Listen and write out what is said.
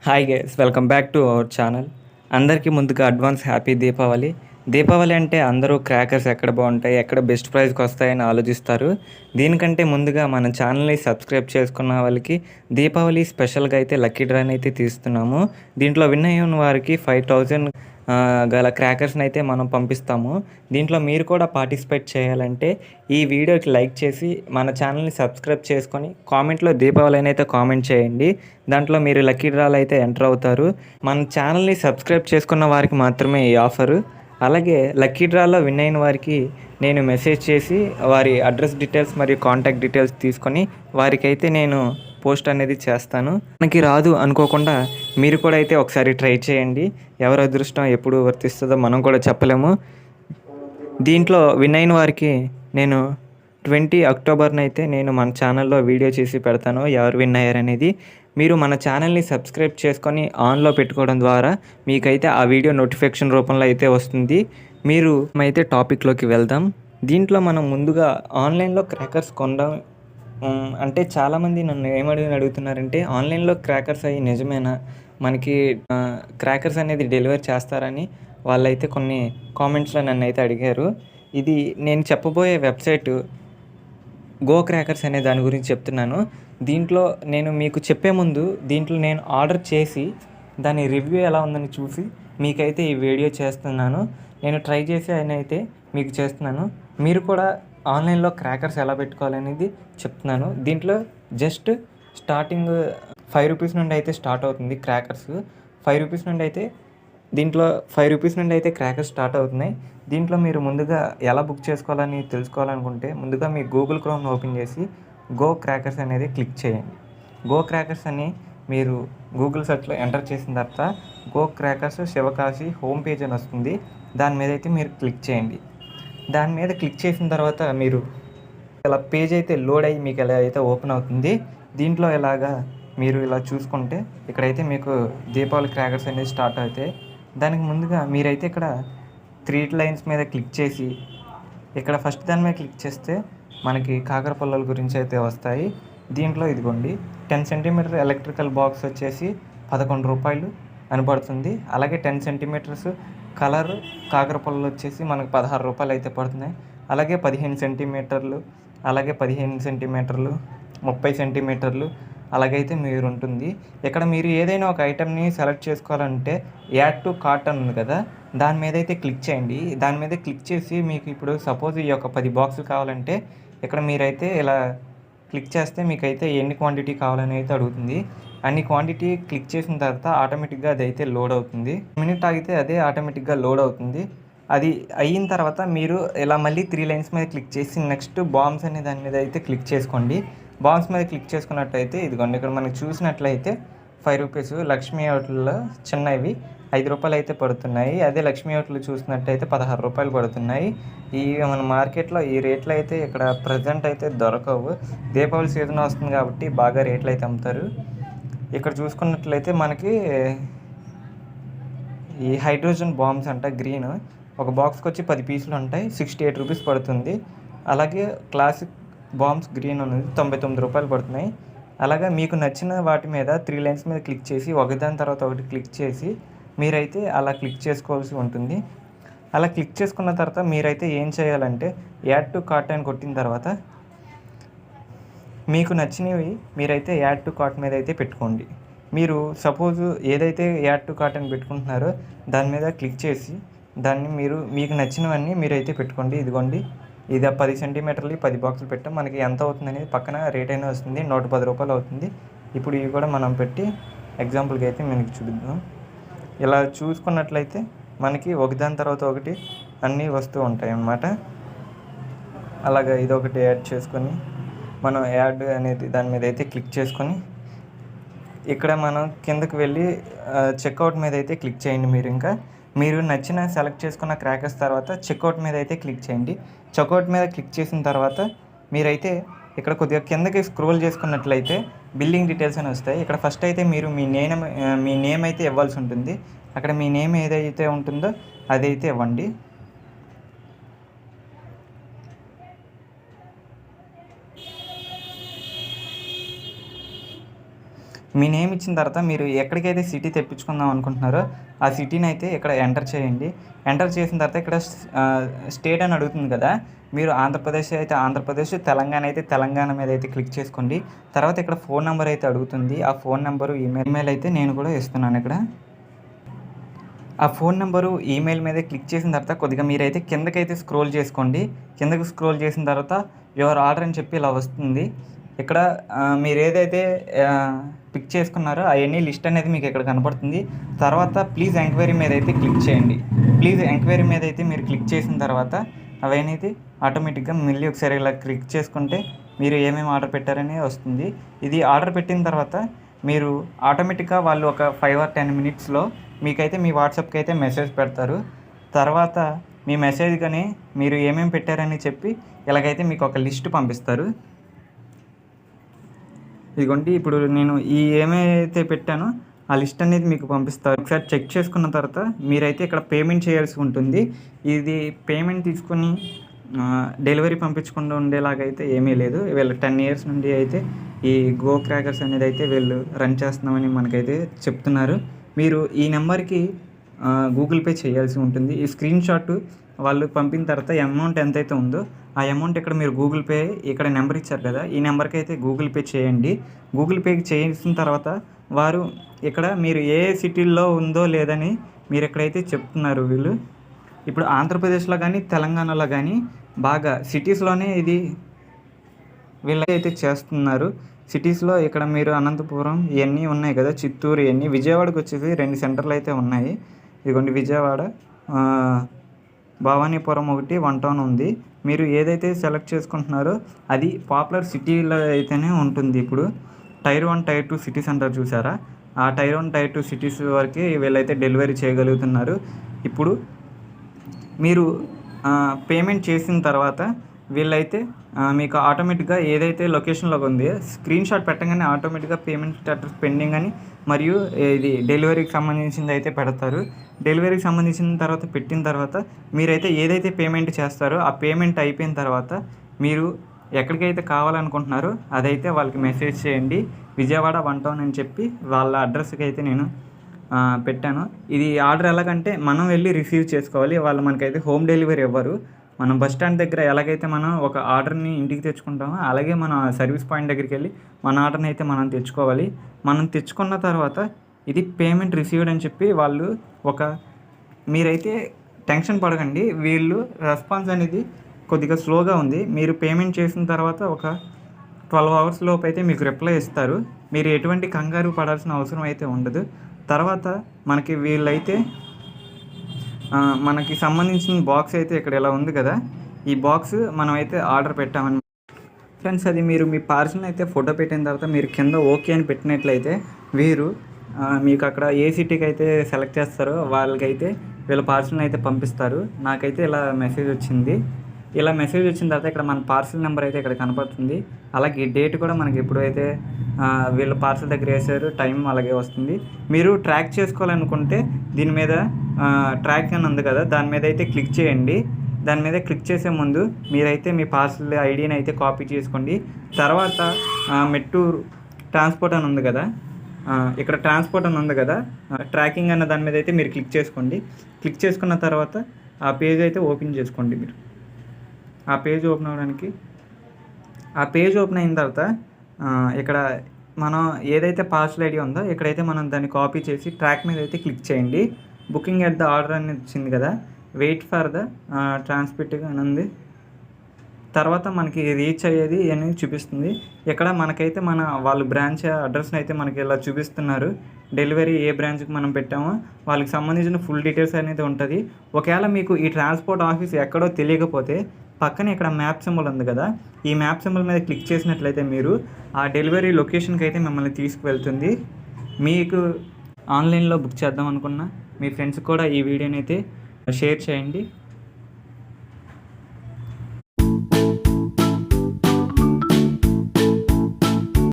Hi guys, welcome back to our channel. అందరికీ ముందుగా advance happy Deepavali. Deepavali అంటే అందరూ క్రాకర్స్ ఎక్కడ బాగుంటాయి, ఎక్కడ బెస్ట్ ప్రైస్కి వస్తాయని ఆలోచిస్తారు. దీనికంటే ముందుగా మన ఛానల్ని సబ్స్క్రైబ్ చేసుకున్న వాళ్ళకి దీపావళి స్పెషల్గా అయితే లక్కీ డ్రాని అయితే తీస్తున్నాము. దీంట్లో విన్ అయిన వారికి 5000 గల క్రాకర్స్ని అయితే మనం పంపిస్తాము. దీంట్లో మీరు కూడా పార్టిసిపేట్ చేయాలంటే ఈ వీడియోకి లైక్ చేసి మన ఛానల్ని సబ్స్క్రైబ్ చేసుకొని కామెంట్లో దీపావళి అని అయితే కామెంట్ చేయండి. దాంట్లో మీరు లక్కీ డ్రాలో అయితే ఎంటర్ అవుతారు. మన ఛానల్ని సబ్స్క్రైబ్ చేసుకున్న వారికి మాత్రమే ఈ ఆఫరు. అలాగే లక్కీ డ్రాలో విన్ అయిన వారికి నేను మెసేజ్ చేసి వారి అడ్రస్ డీటెయిల్స్ మరియు కాంటాక్ట్ డీటెయిల్స్ తీసుకొని వారికైతే నేను పోస్ట్ అనేది చేస్తాను. మనకి రాదు అనుకోకుండా మీరు కూడా అయితే ఒకసారి ట్రై చేయండి. ఎవరి అదృష్టం ఎప్పుడు వర్తిస్తుందో మనం కూడా చెప్పలేము. దీంట్లో విన్ అయిన వారికి నేను 20 అక్టోబర్నైతే నేను మన ఛానల్లో వీడియో చేసి పెడతాను ఎవరు విన్ అయ్యారనేది. మీరు మన ఛానల్ని సబ్స్క్రైబ్ చేసుకొని ఆన్లో పెట్టుకోవడం ద్వారా మీకైతే ఆ వీడియో నోటిఫికేషన్ రూపంలో అయితే వస్తుంది. మీరు అయితే టాపిక్లోకి వెళ్దాం. దీంట్లో మనం ముందుగా ఆన్లైన్లో క్రాకర్స్ కొనడం అంటే చాలామంది నన్ను అడుగుతున్నారంటే ఆన్లైన్లో క్రాకర్స్ అవి నిజమేనా, మనకి క్రాకర్స్ అనేది డెలివరీ చేస్తారని వాళ్ళైతే కొన్ని కామెంట్స్లో నన్ను అయితే అడిగారు. ఇది నేను చెప్పబోయే వెబ్సైటు గో క్రాకర్స్ అనే దాని గురించి చెప్తున్నాను. దీంట్లో నేను మీకు చెప్పే ముందు దీంట్లో నేను ఆర్డర్ చేసి దాని రివ్యూ ఎలా ఉందని చూసి మీకైతే ఈ వీడియో చేస్తున్నాను. నేను ట్రై చేసి అయితే మీకు చేస్తున్నాను. మీరు కూడా ఆన్లైన్లో క్రాకర్స్ ఎలా పెట్టుకోవాలనేది చెప్తున్నాను. దీంట్లో జస్ట్ స్టార్టింగ్ 5 రూపీస్ నుండి అయితే స్టార్ట్ అవుతుంది క్రాకర్స్. 5 రూపీస్ నుండి అయితే దీంట్లో 5 రూపీస్ నుండి అయితే క్రాకర్స్ స్టార్ట్ అవుతున్నాయి. దీంట్లో మీరు ముందుగా ఎలా బుక్ చేసుకోవాలని తెలుసుకోవాలనుకుంటే ముందుగా మీ గూగుల్ క్రోమ్ని ఓపెన్ చేసి గో క్రాకర్స్ అనేది క్లిక్ చేయండి. గో క్రాకర్స్ అని మీరు గూగుల్ సెర్చ్లో ఎంటర్ చేసిన తర్వాత go crackers Sivakasi home page అని వస్తుంది. దాని మీద అయితే మీరు క్లిక్ చేయండి. దాని మీద క్లిక్ చేసిన తర్వాత మీరు ఇలా పేజ్ అయితే లోడ్ అయ్యి మీకు ఎలా అయితే ఓపెన్ అవుతుంది. దీంట్లో ఇలాగా మీరు ఇలా చూసుకుంటే ఇక్కడైతే మీకు దీపావళి క్రాకర్స్ అనేది స్టార్ట్ అవుతాయి. దానికి ముందుగా మీరైతే ఇక్కడ 3 లైన్స్ మీద క్లిక్ చేసి ఇక్కడ ఫస్ట్ దాని మీద క్లిక్ చేస్తే మనకి కాకర పుల్లల గురించి అయితే వస్తాయి. దీంట్లో ఇదిగోండి 10 సెంటీమీటర్ ఎలక్ట్రికల్ బాక్స్ వచ్చేసి 11 రూపాయలు అని పడుతుంది. అలాగే 10 సెంటీమీటర్స్ కలర్ కాకర పుల్లలు వచ్చేసి మనకు 16 రూపాయలు అయితే పడుతున్నాయి. అలాగే 15 సెంటీమీటర్లు, అలాగే 15 సెంటీమీటర్లు, 30 సెంటీమీటర్లు అలాగైతే మీరు ఉంటుంది. ఇక్కడ మీరు ఏదైనా ఒక ఐటెంని సెలెక్ట్ చేసుకోవాలంటే యాడ్ టు కార్ట్ అని ఉంది కదా, దాని మీద అయితే క్లిక్ చేయండి. దాని మీద క్లిక్ చేసి మీకు ఇప్పుడు సపోజ్ ఈ యొక్క 10 బాక్సులు కావాలంటే ఇక్కడ మీరైతే ఇలా క్లిక్ చేస్తే మీకైతే ఎన్ని క్వాంటిటీ కావాలని అయితే అడుగుతుంది. అన్ని క్వాంటిటీ క్లిక్ చేసిన తర్వాత ఆటోమేటిక్గా అది అయితే లోడ్ అవుతుంది. మినిట్ ఆగితే అదే ఆటోమేటిక్గా లోడ్ అవుతుంది. అది అయిన తర్వాత మీరు ఇలా మళ్ళీ 3 లైన్స్ మీద క్లిక్ చేసి నెక్స్ట్ బాంబ్స్ అనే దాని మీద అయితే క్లిక్ చేసుకోండి. బాంబ్స్ మీద క్లిక్ చేసుకున్నట్టయితే ఇదిగోండి ఇక్కడ మనకి చూసినట్లయితే 5 రూపీస్ లక్ష్మీ హోటల్లో చిన్నవి 5 రూపాయలు అయితే పడుతున్నాయి. అదే లక్ష్మీ హోటల్ చూసినట్టయితే 16 రూపాయలు పడుతున్నాయి. ఈ మన మార్కెట్లో ఈ రేట్లు అయితే ఇక్కడ ప్రజెంట్ అయితే దొరకవు. దీపావళి సీజన్ వస్తుంది కాబట్టి బాగా రేట్లు అయితే అమ్ముతారు. ఇక్కడ చూసుకున్నట్లయితే మనకి ఈ హైడ్రోజన్ బాంబ్స్ అంట గ్రీన్ ఒక బాక్స్కి వచ్చి 10 పీసులు ఉంటాయి. 68 రూపీస్ పడుతుంది. అలాగే క్లాసిక్ బాంబ్స్ గ్రీన్ అనేది 99 రూపాయలు పడుతున్నాయి. అలాగే మీకు నచ్చిన వాటి మీద 3 లైన్స్ మీద క్లిక్ చేసి ఒకదాని తర్వాత ఒకటి క్లిక్ చేసి మీరైతే అలా క్లిక్ చేసుకోవాల్సి ఉంటుంది. అలా క్లిక్ చేసుకున్న తర్వాత మీరైతే ఏం చేయాలంటే యాడ్ టు కార్ట్ అని కొట్టిన తర్వాత మీకు నచ్చినవి మీరైతే యాడ్ టు కార్ట్ మీద అయితే పెట్టుకోండి. మీరు సపోజ్ ఏదైతే యాడ్ టు కార్ట్ అని పెట్టుకుంటున్నారో దాని మీద క్లిక్ చేసి దాన్ని మీకు నచ్చినవన్నీ మీరైతే పెట్టుకోండి. ఇదిగోండి ఇది 10 సెంటీమీటర్లు 10 బాక్సులు పెట్టాం. మనకి ఎంత అవుతుంది అనేది పక్కన రేట్ అయినా వస్తుంది. 110 రూపాయలు అవుతుంది. ఇప్పుడు ఇవి కూడా మనం పెట్టి ఎగ్జాంపుల్కి అయితే మనకి చూపిద్దాం. ఇలా చూసుకున్నట్లయితే మనకి ఒకదాని తర్వాత ఒకటి అన్నీ వస్తూ ఉంటాయి అన్నమాట. అలాగా ఇదొకటి యాడ్ చేసుకొని మనం యాడ్ అనేది దాని మీద అయితే క్లిక్ చేసుకొని ఇక్కడ మనం కిందకి వెళ్ళి చెక్అవుట్ మీద అయితే క్లిక్ చేయండి. మీరు నచ్చిన సెలెక్ట్ చేసుకున్న క్రాకర్స్ తర్వాత చెక్అవుట్ మీద అయితే క్లిక్ చేయండి. చెక్అవుట్ మీద క్లిక్ చేసిన తర్వాత మీరైతే ఇక్కడ కొద్దిగా కిందకి స్క్రోల్ చేసుకున్నట్లయితే బిల్లింగ్ డీటెయిల్స్ అని వస్తాయి. ఇక్కడ ఫస్ట్ అయితే మీరు మీ నేమ్ అయితే ఇవ్వాల్సి ఉంటుంది. అక్కడ మీ నేమ్ ఏదైతే ఉంటుందో అదైతే ఇవ్వండి. మీ నేమ్ ఇచ్చిన తర్వాత మీరు ఎక్కడికైతే సిటీ తెప్పించుకుందాం అనుకుంటున్నారో ఆ సిటీని అయితే ఇక్కడ ఎంటర్ చేయండి. ఎంటర్ చేసిన తర్వాత ఇక్కడ స్టేట్ అని అడుగుతుంది కదా, మీరు ఆంధ్రప్రదేశ్ అయితే ఆంధ్రప్రదేశ్, తెలంగాణ అయితే తెలంగాణ మీద అయితే క్లిక్ చేసుకోండి. తర్వాత ఇక్కడ ఫోన్ నెంబర్ అయితే అడుగుతుంది. ఆ ఫోన్ నెంబరు ఈమెయిల్ అయితే నేను కూడా ఇస్తున్నాను ఇక్కడ. ఆ ఫోన్ నెంబరు ఈమెయిల్ మీద క్లిక్ చేసిన తర్వాత కొద్దిగా మీరైతే కిందకైతే స్క్రోల్ చేసుకోండి. కిందకి స్క్రోల్ చేసిన తర్వాత యువర్ ఆర్డర్ అని చెప్పి ఇలా వస్తుంది. ఇక్కడ మీరు ఏదైతే పిక్ చేసుకున్నారో అవన్నీ లిస్ట్ అనేది మీకు ఇక్కడ కనపడుతుంది. తర్వాత ప్లీజ్ ఎంక్వైరీ మీద అయితే క్లిక్ చేయండి. ప్లీజ్ ఎంక్వైరీ మీద అయితే మీరు క్లిక్ చేసిన తర్వాత అవన్నీ ఆటోమేటిక్గా మళ్ళీ ఒకసారి ఇలా క్లిక్ చేసుకుంటే మీరు ఏమేమి ఆర్డర్ పెట్టారని వస్తుంది. ఇది ఆర్డర్ పెట్టిన తర్వాత మీరు ఆటోమేటిక్గా వాళ్ళు ఒక 5 or 10 minutesలో మీకైతే మీ వాట్సాప్కి అయితే మెసేజ్ పెడతారు. తర్వాత మీ మెసేజ్ కానీ మీరు ఏమేమి పెట్టారని చెప్పి ఇలాగైతే మీకు ఒక లిస్ట్ పంపిస్తారు. ఇదిగోండి, ఇప్పుడు నేను ఏమైతే పెట్టానో ఆ లిస్ట్ అనేది మీకు పంపిస్తారు. ఒకసారి చెక్ చేసుకున్న తర్వాత మీరైతే ఇక్కడ పేమెంట్ చేయాల్సి ఉంటుంది. ఇది పేమెంట్ తీసుకొని డెలివరీ పంపించకుండా ఉండేలాగైతే ఏమీ లేదు. వీళ్ళు 10 years నుండి అయితే ఈ గో క్రాకర్స్ అనేది అయితే వీళ్ళు రన్ చేస్తున్నామని మనకైతే చెప్తున్నారు. మీరు ఈ నెంబర్కి గూగుల్ పే చేయాల్సి ఉంటుంది. ఈ స్క్రీన్ షాట్ వాళ్ళు పంపిన తర్వాత అమౌంట్ ఎంతైతే ఉందో ఆ అమౌంట్ ఇక్కడ మీరు గూగుల్ పే, ఇక్కడ నెంబర్ ఇచ్చారు కదా, ఈ నెంబర్కి అయితే గూగుల్ పే చేయండి. గూగుల్ పే చేసిన తర్వాత వారు ఇక్కడ మీరు ఏ సిటీల్లో ఉందో లేదని మీరు ఎక్కడైతే చెప్తున్నారు వీళ్ళు. ఇప్పుడు ఆంధ్రప్రదేశ్లో కానీ తెలంగాణలో కానీ బాగా సిటీస్లోనే ఇది వీళ్ళైతే చేస్తున్నారు. సిటీస్లో ఇక్కడ మీరు అనంతపురం ఇవన్నీ ఉన్నాయి కదా, చిత్తూరు ఇవన్నీ, విజయవాడకు వచ్చేసి 2 సెంటర్లు అయితే ఉన్నాయి. ఇదిగోండి విజయవాడ, భవానీపురం ఒకటి, 1 town ఉంది. మీరు ఏదైతే సెలెక్ట్ చేసుకుంటున్నారో అది పాపులర్ సిటీలో అయితేనే ఉంటుంది. ఇప్పుడు Tier 1 Tier 2 సిటీస్ అంటారు చూసారా, ఆ Tier 1 Tier 2 సిటీస్ వరకు వీళ్ళైతే డెలివరీ చేయగలుగుతున్నారు. ఇప్పుడు మీరు పేమెంట్ చేసిన తర్వాత వీళ్ళైతే మీకు ఆటోమేటిక్గా ఏదైతే లొకేషన్లో ఉంది స్క్రీన్ షాట్ పెట్టగానే ఆటోమేటిక్గా పేమెంట్ స్టేటస్ పెండింగ్ అని మరియు ఇది డెలివరీకి సంబంధించింది అయితే పెడతారు. డెలివరీకి సంబంధించిన తర్వాత పెట్టిన తర్వాత మీరైతే ఏదైతే పేమెంట్ చేస్తారో ఆ పేమెంట్ అయిపోయిన తర్వాత మీరు ఎక్కడికైతే కావాలనుకుంటున్నారో అదైతే వాళ్ళకి మెసేజ్ చేయండి. విజయవాడ 1 town అని చెప్పి వాళ్ళ అడ్రస్కి అయితే నేను పెట్టాను. ఇది ఆర్డర్ ఎలాగంటే మనం వెళ్ళి రిసీవ్ చేసుకోవాలి. వాళ్ళు మనకైతే హోమ్ డెలివరీ ఇవ్వరు. మనం బస్ స్టాండ్ దగ్గర ఎలాగైతే మనం ఒక ఆర్డర్ని ఇంటికి తెచ్చుకుంటామో అలాగే మన సర్వీస్ పాయింట్ దగ్గరికి వెళ్ళి మన ఆర్డర్ని అయితే మనం తెచ్చుకోవాలి. మనం తెచ్చుకున్న తర్వాత ఇది పేమెంట్ రిసీవ్డ్ అని చెప్పి వాళ్ళు మీరైతే టెన్షన్ పడకండి. వీళ్ళు రెస్పాన్స్ అనేది కొద్దిగా స్లోగా ఉంది. మీరు పేమెంట్ చేసిన తర్వాత ఒక 12 hours లోపు అయితే మీకు రిప్లై ఇస్తారు. మీరు ఎటువంటి కంగారు పడాల్సిన అవసరం అయితే ఉండదు. తర్వాత మనకి వీళ్ళైతే మనకి సంబంధించిన బాక్స్ అయితే ఇక్కడ ఇలా ఉంది కదా, ఈ బాక్స్ మనం అయితే ఆర్డర్ పెట్టామని ఫ్రెండ్స్. అది మీరు మీ పార్సల్ అయితే ఫోటో పెట్టిన తర్వాత మీరు కింద ఓకే అని పెట్టినట్లయితే వీరు మీకు అక్కడ ఏ సిటీకి అయితే సెలెక్ట్ చేస్తారో వాళ్ళకైతే వీళ్ళ పార్సల్ని అయితే పంపిస్తారు. నాకైతే ఇలా మెసేజ్ వచ్చింది. ఇలా మెసేజ్ వచ్చిన తర్వాత ఇక్కడ మన పార్సల్ నెంబర్ అయితే ఇక్కడ కనపడుతుంది. అలాగే డేట్ కూడా మనకి ఎప్పుడైతే వీళ్ళ పార్సల్ దగ్గర వేసారు టైం అలాగే వస్తుంది. మీరు ట్రాక్ చేసుకోవాలనుకుంటే దీని మీద ట్రాక్ అని ఉంది కదా, దాని మీద అయితే క్లిక్ చేయండి. దాని మీద క్లిక్ చేసే ముందు మీరైతే మీ పార్సల్ ఐడిని అయితే కాపీ చేసుకోండి. తర్వాత మెట్టూరు ట్రాన్స్పోర్ట్ అని ఉంది కదా, ఇక్కడ ట్రాన్స్పోర్ట్ అని ఉంది కదా, ట్రాకింగ్ అన్న దాని మీద అయితే మీరు క్లిక్ చేసుకోండి. క్లిక్ చేసుకున్న తర్వాత ఆ పేజ్ అయితే ఓపెన్ చేసుకోండి. మీరు ఆ పేజ్ ఓపెన్ అవ్వడానికి ఆ పేజ్ ఓపెన్ అయిన తర్వాత ఇక్కడ మనం ఏదైతే పార్సల్ ఐడి ఉందో ఇక్కడైతే మనం దాన్ని కాపీ చేసి ట్రాక్ మీద అయితే క్లిక్ చేయండి. బుకింగ్ ఎట్ ద ఆర్డర్ అని వచ్చింది కదా, వెయిట్ ఫర్ ద ట్రాన్స్పోర్ట్ అని ఉంది. తర్వాత మనకి రీచ్ అయ్యేది అనేది చూపిస్తుంది. ఇక్కడ మనకైతే వాళ్ళు బ్రాంచ్ అడ్రస్ని అయితే మనకి ఇలా చూపిస్తున్నారు. డెలివరీ ఏ బ్రాంచ్కి మనం పెట్టామో వాళ్ళకి సంబంధించిన ఫుల్ డీటెయిల్స్ అనేది ఉంటుంది. ఒకవేళ మీకు ఈ ట్రాన్స్పోర్ట్ ఆఫీస్ ఎక్కడో తెలియకపోతే పక్కన ఇక్కడ మ్యాప్ సింబల్ ఉంది కదా, ఈ మ్యాప్ సింబల్ మీద క్లిక్ చేసినట్లయితే మీరు ఆ డెలివరీ లొకేషన్కి అయితే మిమ్మల్ని తీసుకువెళ్తుంది. మీకు ఆన్లైన్లో బుక్ చేద్దాం అనుకున్న మీ ఫ్రెండ్స్ కూడా ఈ వీడియోని అయితే షేర్ చేయండి.